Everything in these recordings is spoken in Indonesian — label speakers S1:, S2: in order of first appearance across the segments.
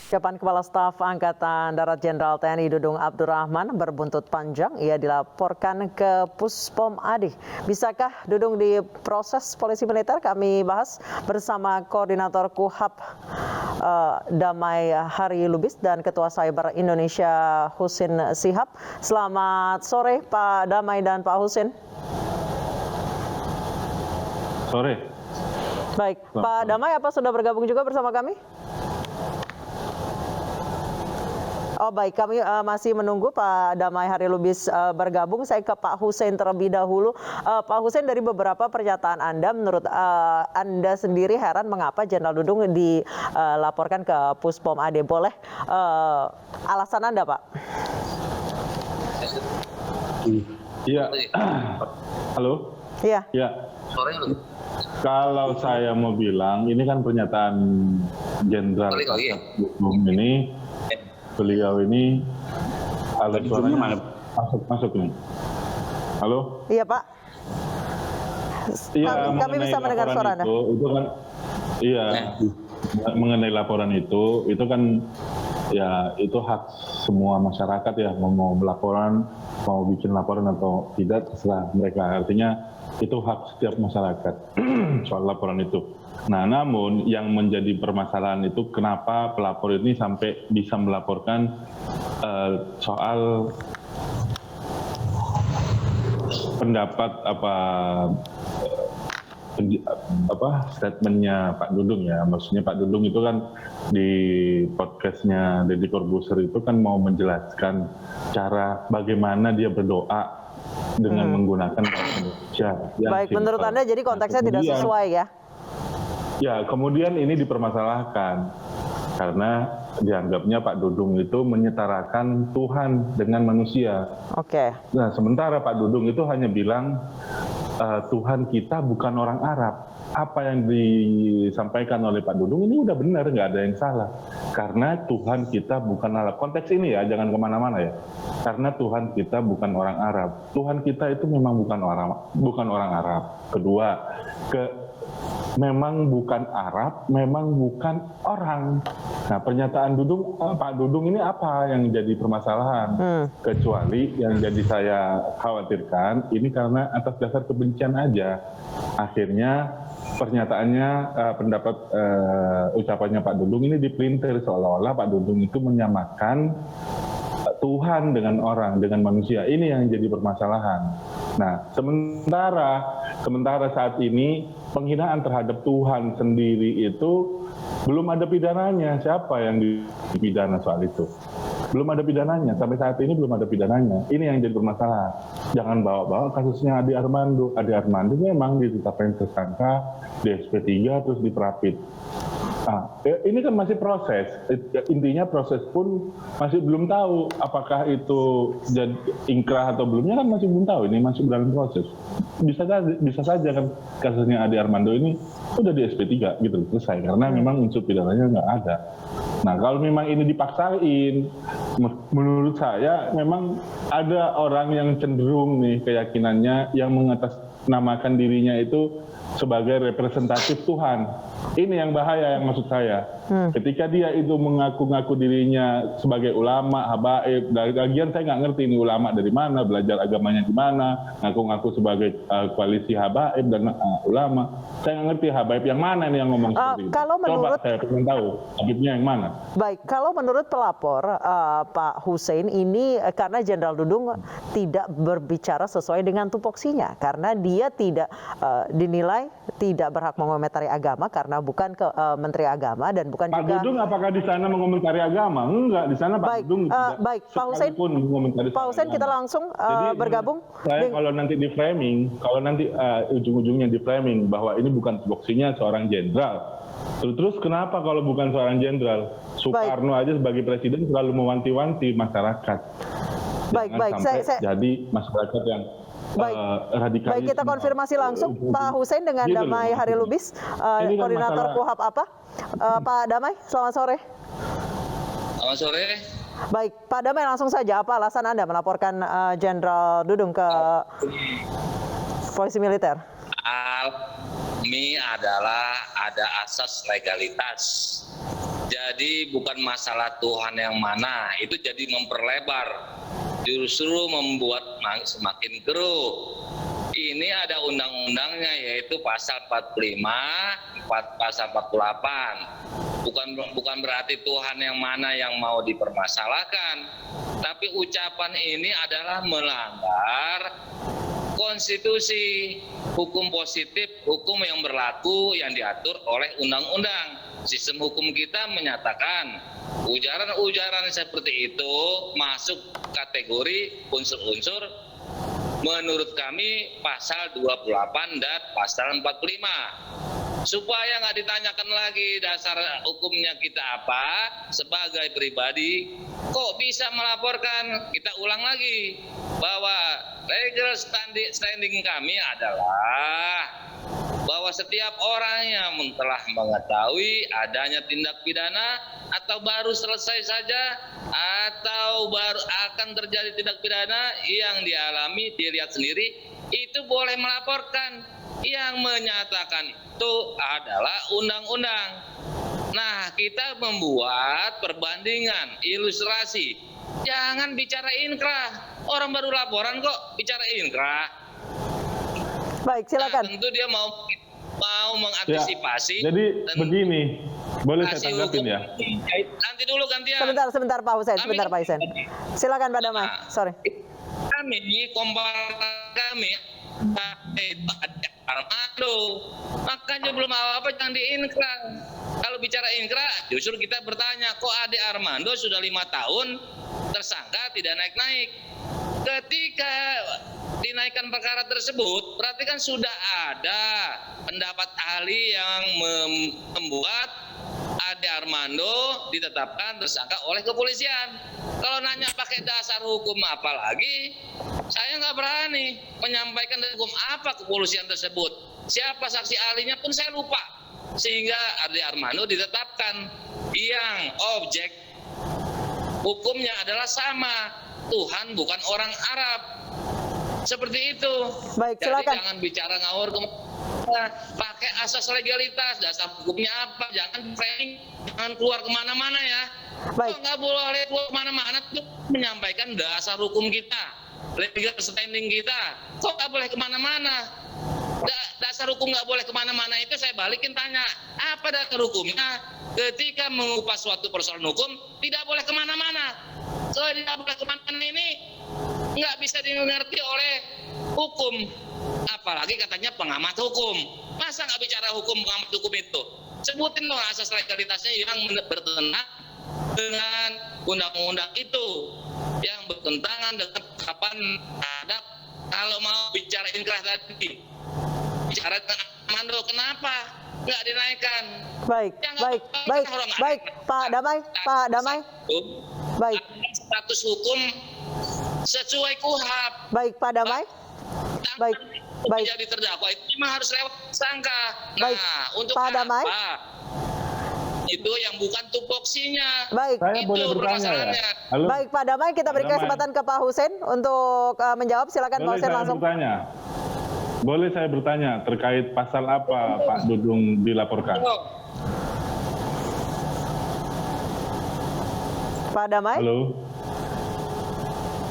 S1: Ucapan Kepala Staf Angkatan Darat Jenderal TNI Dudung Abdurrahman berbuntut panjang. Ia dilaporkan ke Puspom AD. Bisakah Dudung diproses polisi militer? Kami bahas bersama Koordinator KUHAP Damai Hari Lubis dan Ketua Cyber Indonesia Husin Sihab. Selamat sore Pak Damai dan Pak Husin.
S2: Sore.
S1: Baik, Pak Damai apa sudah bergabung juga bersama kami? Oh baik, kami masih menunggu Pak Damai Hari Lubis bergabung. Saya ke Pak Husin terlebih dahulu. Pak Husin, dari beberapa pernyataan Anda, menurut Anda sendiri heran mengapa Jenderal Dudung dilaporkan ke Puspom AD. Boleh alasan Anda, Pak?
S2: Iya. Halo?
S1: Iya.
S2: Ya. Kalau saya mau bilang, ini kan pernyataan Jenderal Dudung ini. Beliau ini alat suaranya masuk nih. Halo?
S1: Iya Pak.
S2: Iya,
S1: kami bisa mendengar suara Anda.
S2: Itu kan, iya, mengenai laporan itu kan ya itu hak semua masyarakat ya, mau melaporan, mau bikin laporan atau tidak terserah mereka. Artinya itu hak setiap masyarakat soal laporan itu. Nah, namun yang menjadi permasalahan itu kenapa pelapor ini sampai bisa melaporkan soal pendapat statementnya Pak Dudung ya. Maksudnya Pak Dudung itu kan di podcastnya Deddy Corbuzier itu kan mau menjelaskan cara bagaimana dia berdoa dengan menggunakan bahasa Indonesia.
S1: Baik, menurut Anda jadi konteksnya tidak sesuai ya?
S2: Ya, kemudian ini dipermasalahkan karena dianggapnya Pak Dudung itu menyetarakan Tuhan dengan manusia.
S1: Oke.
S2: Nah, sementara Pak Dudung itu hanya bilang Tuhan kita bukan orang Arab. Apa yang disampaikan oleh Pak Dudung ini udah benar, nggak ada yang salah. Karena Tuhan kita bukan Arab. Konteks ini ya, jangan kemana-mana ya. Karena Tuhan kita bukan orang Arab. Tuhan kita itu memang bukan orang Arab. Kedua, memang bukan Arab, memang bukan orang. Nah, pernyataan Pak Dudung ini apa yang jadi permasalahan? Kecuali yang jadi saya khawatirkan ini karena atas dasar kebencian aja. Akhirnya pernyataannya, ucapannya Pak Dudung ini dipelintir seolah-olah Pak Dudung itu menyamakan Tuhan dengan orang, dengan manusia. Ini yang jadi permasalahan. Nah, sementara saat ini penghinaan terhadap Tuhan sendiri itu belum ada pidananya. Siapa yang dipidana soal itu? Belum ada pidananya. Sampai saat ini belum ada pidananya. Ini yang jadi permasalahan. Jangan bawa-bawa kasusnya Ade Armando. Ade Armando memang ditetapkan tersangka di SP3 terus diperapit. Nah, ini kan masih proses. Intinya proses pun masih belum tahu apakah itu jadi ingkrah atau belumnya, kan masih belum tahu. Ini masih dalam proses. Bisa saja kan kasusnya Ade Armando ini udah di SP3 gitu selesai karena memang unsur pidananya nggak ada. Nah, kalau memang ini dipaksain, menurut saya memang ada orang yang cenderung nih keyakinannya yang mengatasnamakan dirinya itu sebagai representatif Tuhan. Ini yang bahaya, yang maksud saya. Ketika dia itu mengaku-ngaku dirinya sebagai ulama, habaib, lagian saya nggak ngerti ini ulama dari mana, belajar agamanya di mana, ngaku-ngaku sebagai koalisi habaib dan ulama. Saya nggak ngerti habaib yang mana nih yang ngomong seperti itu. Coba saya pengen tahu habibnya yang mana.
S1: Baik, kalau menurut pelapor Pak Husin ini karena Jenderal Dudung tidak berbicara sesuai dengan tupoksinya, karena dia tidak dinilai tidak berhak mengomentari agama karena bukan Menteri Agama dan bukan
S2: Pak
S1: juga.
S2: Pak Dudung apakah di sana mengomentari agama? Enggak, di sana Pak Dudung tidak
S1: Pak Husin,
S2: mengomentari.
S1: Pak Husin, kita langsung bergabung.
S2: Saya kalau nanti di framing, ujung-ujungnya di framing bahwa ini bukan tupoksinya seorang jenderal. Terus kenapa kalau bukan seorang jenderal? Soekarno aja sebagai presiden selalu mewanti-wanti masyarakat. Jadi masyarakat yang radikalis.
S1: Baik, kita konfirmasi langsung Pak Husin dengan Damai Hari Lubis, koordinator KUHAP apa? Pak Damai, selamat sore.
S3: Selamat sore.
S1: Baik, Pak Damai, langsung saja apa alasan Anda melaporkan Jenderal Dudung ke polisi militer?
S3: Kami adalah ada asas legalitas Jadi bukan masalah Tuhan yang mana, itu jadi memperlebar, justru membuat semakin keruh. Ini ada undang-undangnya, yaitu pasal 45, pasal 48. Bukan berarti Tuhan yang mana yang mau dipermasalahkan, tapi ucapan ini adalah melanggar konstitusi, hukum positif, hukum yang berlaku yang diatur oleh undang-undang. Sistem hukum kita menyatakan ujaran-ujaran seperti itu masuk kategori unsur-unsur menurut kami pasal 28 dan pasal 45. Supaya nggak ditanyakan lagi dasar hukumnya kita apa, sebagai pribadi kok bisa melaporkan, kita ulang lagi bahwa legal standing kami adalah bahwa setiap orang yang telah mengetahui adanya tindak pidana atau baru selesai saja atau baru akan terjadi tindak pidana yang dialami, dilihat sendiri, itu boleh melaporkan. Yang menyatakan itu adalah undang-undang. Nah, kita membuat perbandingan, ilustrasi. Jangan bicara inkrah. Orang baru laporan kok bicara inkrah.
S1: Baik, silakan.
S3: Nah, tentu dia mau mengantisipasi.
S2: Ya, jadi begini, boleh saya tanggapin ya?
S3: Nanti dulu gantian.
S1: Sebentar Pak Husein, sebentar Pak Husein. Silakan Pak Damai. Sorry.
S3: Kami Armando, makanya belum apa-apa jangan diinkrah. Kalau bicara inkrah, justru kita bertanya, kok Ade Armando sudah 5 tahun tersangka tidak naik-naik? Ketika dinaikkan perkara tersebut, berarti kan sudah ada pendapat ahli yang membuat Ade Armando ditetapkan tersangka oleh kepolisian. Kalau nanya pakai dasar hukum apa lagi, saya nggak berani menyampaikan hukum apa kepolisian tersebut. Siapa saksi ahlinya pun saya lupa. Sehingga Ade Armando ditetapkan yang objek hukumnya adalah sama. Tuhan bukan orang Arab. Seperti itu.
S1: Baik,
S3: jadi
S1: silakan.
S3: jangan bicara ngawur pakai asas legalitas, dasar hukumnya apa, jangan framing, jangan keluar kemana-mana ya.
S1: Baik.
S3: Nggak boleh keluar kemana-mana tuh menyampaikan dasar hukum kita, legal standing kita. Kok nggak boleh kemana-mana? Dasar hukum nggak boleh kemana-mana itu saya balikin tanya, apa dasar hukumnya? Ketika mengupas suatu persoalan hukum tidak boleh kemana-mana. Kalau tidak boleh kemana-mana ini nggak bisa dimengerti oleh hukum, apalagi katanya pengamat hukum. Masa nggak bicara hukum, pengamat hukum itu? Sebutin dong asas legalitasnya yang bertentangan dengan undang-undang itu, yang bertentangan dengan kapan ada. Kalau mau bicara inkrah tadi, bicara dengan Armando, kenapa nggak dinaikkan?
S1: Baik, baik, Pak Damai. Baik.
S3: Status hukum sesuai KUHP.
S1: Baik, Pak Damai. Baik.
S3: Menjadi terdakwa itu memang harus lewat tersangka. Nah,
S1: Baik,
S3: untuk
S1: Pak Damai.
S3: apa? Itu yang bukan tupoksinya.
S1: Baik.
S2: Saya
S3: Itu
S2: boleh bertanya ya? Halo?
S1: Baik, Pak Damai, kita beri
S2: Pak Damai.
S1: kesempatan ke Pak Husein untuk menjawab. Silakan Pak
S2: Boleh
S1: Husein
S2: saya
S1: langsung.
S2: bertanya? Boleh saya bertanya terkait pasal apa Pak Dudung dilaporkan?
S1: Pak Damai.
S2: Halo?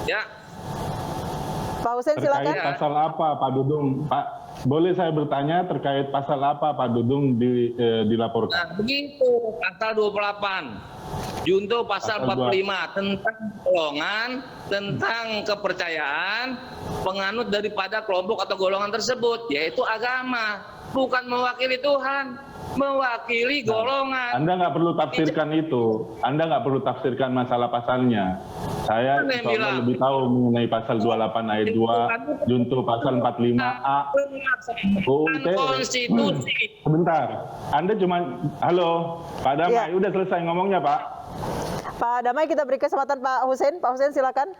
S3: Ya,
S1: Pak Husein
S2: Terkait
S1: silakan.
S2: pasal apa Pak Dudung? Pak, boleh saya bertanya terkait pasal apa Pak Dudung dilaporkan?
S3: nah begitu, pasal 28. Junto pasal
S2: Pasal
S3: 45 tentang golongan, tentang kepercayaan penganut daripada kelompok atau golongan tersebut, yaitu agama, bukan mewakili Tuhan, mewakili golongan.
S2: Anda nggak perlu tafsirkan itu. Anda nggak perlu tafsirkan masalah pasalnya. Saya
S3: Mana yang
S2: insya Allah
S3: bilang?
S2: lebih tahu mengenai pasal 28 ayat 2, junto pasal 45A. UUT.
S3: Konstitusi.
S2: Sebentar. Anda cuma, halo Pak Damai, udah selesai ngomongnya Pak.
S1: Pak Damai, kita beri kesempatan Pak Husein. Pak Husein silakan.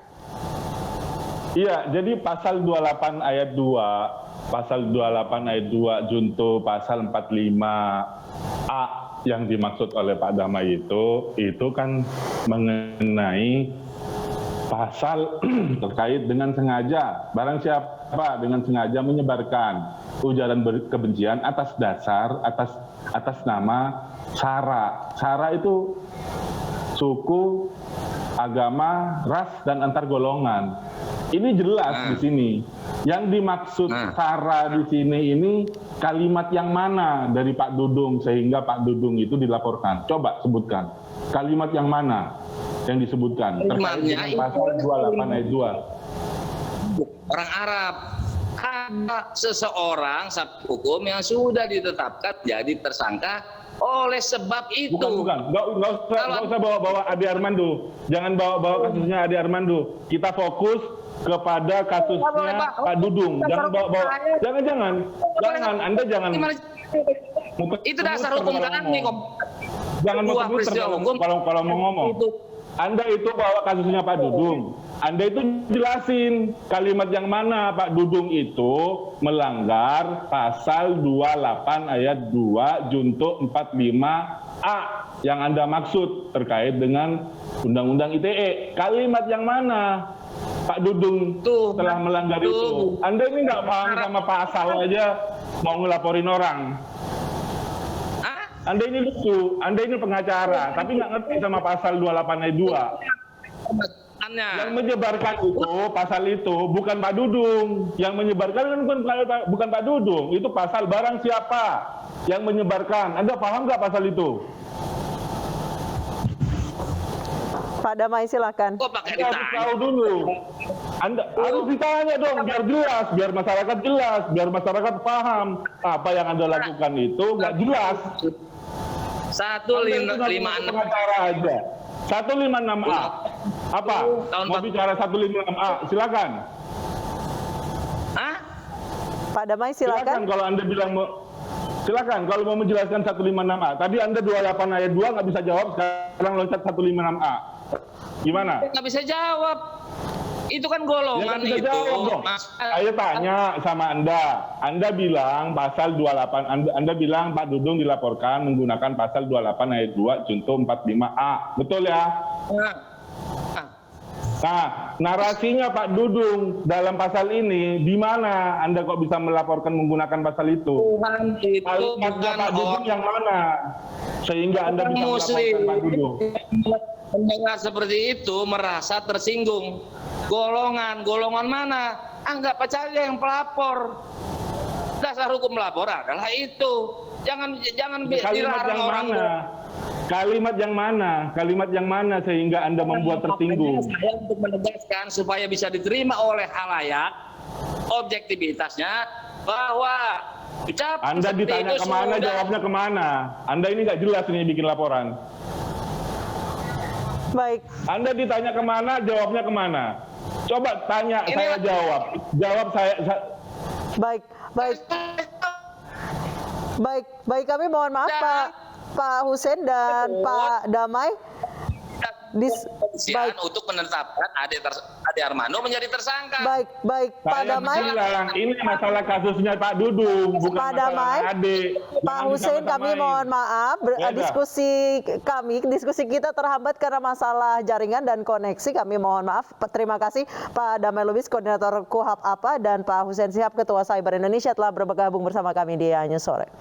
S2: Iya, jadi pasal 28 ayat 2, pasal 28 ayat 2 junto pasal 45A yang dimaksud oleh Pak Damai itu kan mengenai pasal terkait dengan sengaja. Barang siapa dengan sengaja menyebarkan ujaran kebencian atas dasar atas nama SARA. SARA itu suku, agama, ras, dan antar golongan. Ini jelas di sini. Yang dimaksud SARA di sini ini kalimat yang mana dari Pak Dudung sehingga Pak Dudung itu dilaporkan? Coba sebutkan. Kalimat yang mana yang disebutkan terkait dengan pasal 28 ayat 2?
S3: Orang Arab. Ada seseorang sabtu hukum yang sudah ditetapkan jadi tersangka oleh sebab itu.
S2: Bukan. Nggak usah bawa-bawa Ade Armando. Jangan bawa-bawa kasusnya Ade Armando. Kita fokus kepada kasusnya Pak Dudung. Jangan bawa-bawa. Jangan. Anda jangan.
S3: Itu dasar hukum kami kok.
S2: Jangan mau kalau mau ngomong. Anda itu bawa kasusnya Pak Dudung. Anda itu jelasin kalimat yang mana Pak Dudung itu melanggar pasal 28 ayat 2 junto 45A yang Anda maksud terkait dengan Undang-Undang ITE. Kalimat yang mana Pak Dudung telah melanggar itu? Anda ini nggak paham sama pasal aja mau ngelaporin orang. Anda ini lucu, Anda ini pengacara, tapi nggak ngerti sama pasal 28 ayat 2. Yang menyebarkan itu, pasal itu, bukan Pak Dudung. Yang menyebarkan kan bukan Pak Dudung, itu pasal barang siapa yang menyebarkan. Anda paham nggak pasal itu?
S1: Pak Damai silakan.
S3: Kok pakai
S2: Anda harus
S3: ditanya?
S2: tahu dulu. Anda harus ditanya dong, biar jelas, biar masyarakat jelas, biar masyarakat paham apa yang Anda lakukan itu nggak jelas.
S3: 156
S2: pengacara aja. 156A. Apa? Mau bicara 156A? Silakan.
S3: Hah?
S1: Pak Damai silakan.
S2: Kalau Anda bilang silakan kalau mau menjelaskan 156A. Tadi Anda 28 ayat 2 nggak bisa jawab, sekarang loncat 156A. Gimana?
S3: Nggak bisa jawab. Itu kan golongan
S2: Ya,
S3: itu.
S2: Saya tanya sama Anda. Anda bilang pasal 28, Anda bilang Pak Dudung dilaporkan menggunakan pasal 28 ayat 2 junto 45A. Betul ya? Nah, narasinya Pak Dudung dalam pasal ini di mana Anda kok bisa melaporkan menggunakan pasal itu?
S3: Tuhan itu
S2: Kalimatnya Pak Dudung yang mana? Sehingga Anda bisa melaporkan Pak Dudung.
S3: Mendengar seperti itu merasa tersinggung. Golongan mana? Anggap aja yang pelapor. Dasar hukum melapor adalah itu. Jangan dilarang orang.
S2: Kalimat yang mana sehingga Anda membuat tersinggung?
S3: Saya untuk menegaskan supaya bisa diterima oleh halayak objektivitasnya bahwa ucapan
S2: Anda
S3: seperti
S2: ditanya
S3: itu
S2: kemana,
S3: sudah-
S2: jawabnya kemana? Anda ini nggak jelas ini bikin laporan.
S1: Baik.
S2: Anda ditanya kemana, jawabnya kemana? Coba tanya, saya jawab. Jawab saya.
S1: Baik, kami mohon maaf Pak Hussein dan Pak Damai.
S3: Untuk menetapkan Ade Armando menjadi tersangka.
S1: Baik, Pak
S2: Saya
S1: Damai.
S2: bilang, ini masalah kasusnya Pak Dudung, bukan
S1: Pak
S2: masalah
S1: Damai,
S2: Ade.
S1: Pak Hussein, kami mohon maaf, diskusi kita terhambat karena masalah jaringan dan koneksi. Kami mohon maaf. Terima kasih Pak Damai Lubis, Koordinator KUHAP APA, dan Pak Hussein Sihab, Ketua Cyber Indonesia, telah bergabung bersama kami di News Sore.